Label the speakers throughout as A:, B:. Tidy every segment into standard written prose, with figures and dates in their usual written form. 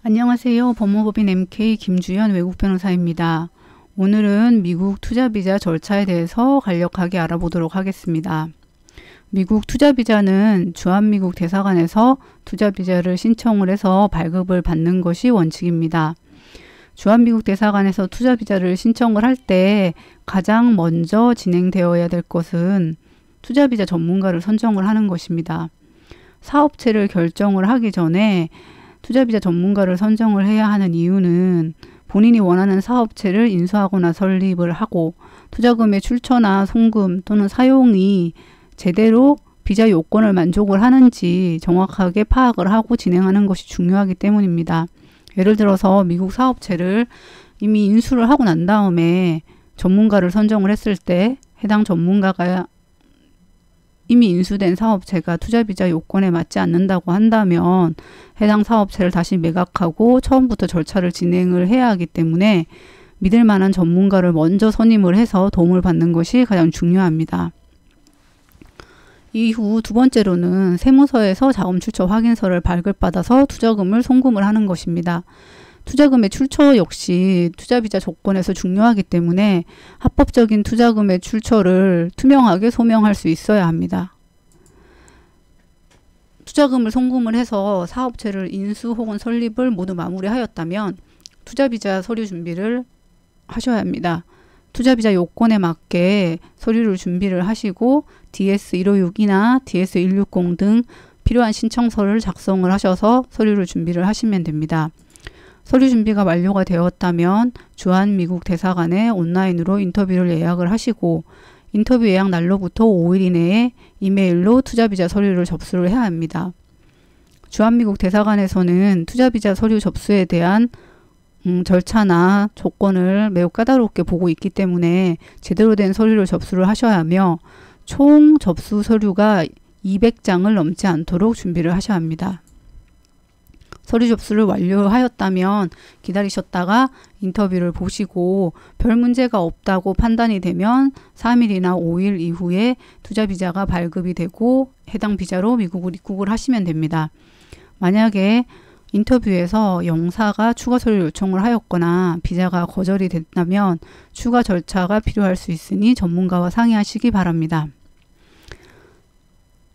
A: 안녕하세요. 법무법인 MK 김주연 외국변호사입니다. 오늘은 미국 투자비자 절차에 대해서 간략하게 알아보도록 하겠습니다. 미국 투자비자는 주한미국 대사관에서 투자비자를 신청을 해서 발급을 받는 것이 원칙입니다. 주한미국 대사관에서 투자비자를 신청을 할 때 가장 먼저 진행되어야 될 것은 투자비자 전문가를 선정을 하는 것입니다. 사업체를 결정을 하기 전에 투자비자 전문가를 선정을 해야 하는 이유는 본인이 원하는 사업체를 인수하거나 설립을 하고 투자금의 출처나 송금 또는 사용이 제대로 비자 요건을 만족을 하는지 정확하게 파악을 하고 진행하는 것이 중요하기 때문입니다. 예를 들어서 미국 사업체를 이미 인수를 하고 난 다음에 전문가를 선정을 했을 때 해당 전문가가 이미 인수된 사업체가 투자비자 요건에 맞지 않는다고 한다면 해당 사업체를 다시 매각하고 처음부터 절차를 진행을 해야 하기 때문에 믿을 만한 전문가를 먼저 선임을 해서 도움을 받는 것이 가장 중요합니다. 이후 두 번째로는 세무서에서 자금 출처 확인서를 발급받아서 투자금을 송금을 하는 것입니다. 투자금의 출처 역시 투자비자 조건에서 중요하기 때문에 합법적인 투자금의 출처를 투명하게 소명할 수 있어야 합니다. 투자금을 송금을 해서 사업체를 인수 혹은 설립을 모두 마무리하였다면 투자비자 서류 준비를 하셔야 합니다. 투자비자 요건에 맞게 서류를 준비를 하시고 DS-156이나 DS-160 등 필요한 신청서를 작성을 하셔서 서류를 준비를 하시면 됩니다. 서류 준비가 완료가 되었다면 주한미국 대사관에 온라인으로 인터뷰를 예약을 하시고 인터뷰 예약 날로부터 5일 이내에 이메일로 투자비자 서류를 접수를 해야 합니다. 주한미국 대사관에서는 투자비자 서류 접수에 대한 절차나 조건을 매우 까다롭게 보고 있기 때문에 제대로 된 서류를 접수를 하셔야 하며 총 접수 서류가 200장을 넘지 않도록 준비를 하셔야 합니다. 서류 접수를 완료하였다면 기다리셨다가 인터뷰를 보시고 별 문제가 없다고 판단이 되면 3일이나 5일 이후에 투자비자가 발급이 되고 해당 비자로 미국을 입국을 하시면 됩니다. 만약에 인터뷰에서 영사가 추가 서류 요청을 하였거나 비자가 거절이 됐다면 추가 절차가 필요할 수 있으니 전문가와 상의하시기 바랍니다.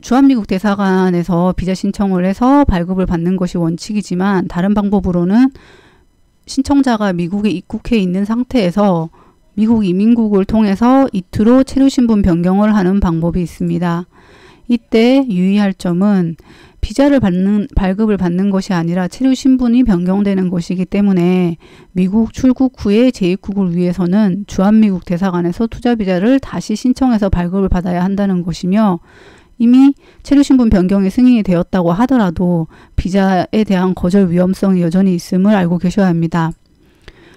A: 주한미국 대사관에서 비자 신청을 해서 발급을 받는 것이 원칙이지만 다른 방법으로는 신청자가 미국에 입국해 있는 상태에서 미국 이민국을 통해서 이투로 체류신분 변경을 하는 방법이 있습니다. 이때 유의할 점은 비자를 발급을 받는 것이 아니라 체류신분이 변경되는 것이기 때문에 미국 출국 후에 재입국을 위해서는 주한미국 대사관에서 투자비자를 다시 신청해서 발급을 받아야 한다는 것이며 이미 체류신분 변경이 승인이 되었다고 하더라도 비자에 대한 거절 위험성이 여전히 있음을 알고 계셔야 합니다.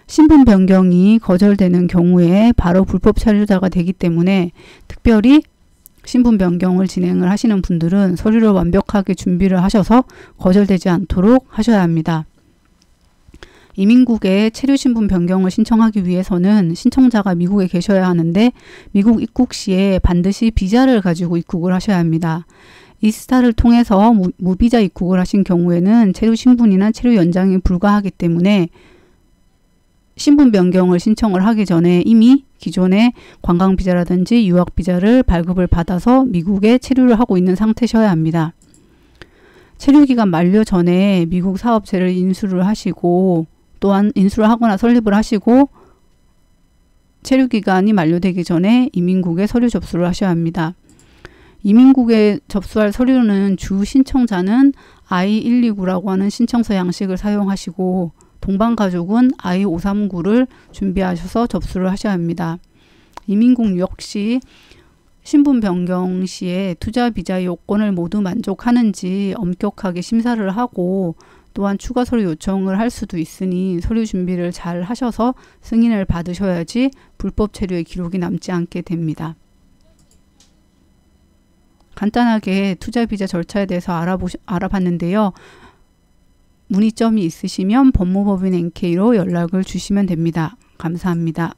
A: 신분 변경이 거절되는 경우에 바로 불법 체류자가 되기 때문에 특별히 신분 변경을 진행을 하시는 분들은 서류를 완벽하게 준비를 하셔서 거절되지 않도록 하셔야 합니다. 이민국에 체류신분 변경을 신청하기 위해서는 신청자가 미국에 계셔야 하는데 미국 입국 시에 반드시 비자를 가지고 입국을 하셔야 합니다. 이스타를 통해서 무비자 입국을 하신 경우에는 체류신분이나 체류 연장이 불가하기 때문에 신분 변경을 신청을 하기 전에 이미 기존의 관광비자라든지 유학비자를 발급을 받아서 미국에 체류를 하고 있는 상태셔야 합니다. 체류기간 만료 전에 미국 사업체를 인수를 하시고 또한 인수를 하거나 설립을 하시고 체류기간이 만료되기 전에 이민국에 서류 접수를 하셔야 합니다. 이민국에 접수할 서류는 주 신청자는 I-129라고 하는 신청서 양식을 사용하시고 동반가족은 I-539를 준비하셔서 접수를 하셔야 합니다. 이민국 역시 신분 변경 시에 투자비자 요건을 모두 만족하는지 엄격하게 심사를 하고 또한 추가 서류 요청을 할 수도 있으니 서류 준비를 잘 하셔서 승인을 받으셔야지 불법 체류의 기록이 남지 않게 됩니다. 간단하게 투자비자 절차에 대해서 알아봤는데요. 문의점이 있으시면 법무법인 NK로 연락을 주시면 됩니다. 감사합니다.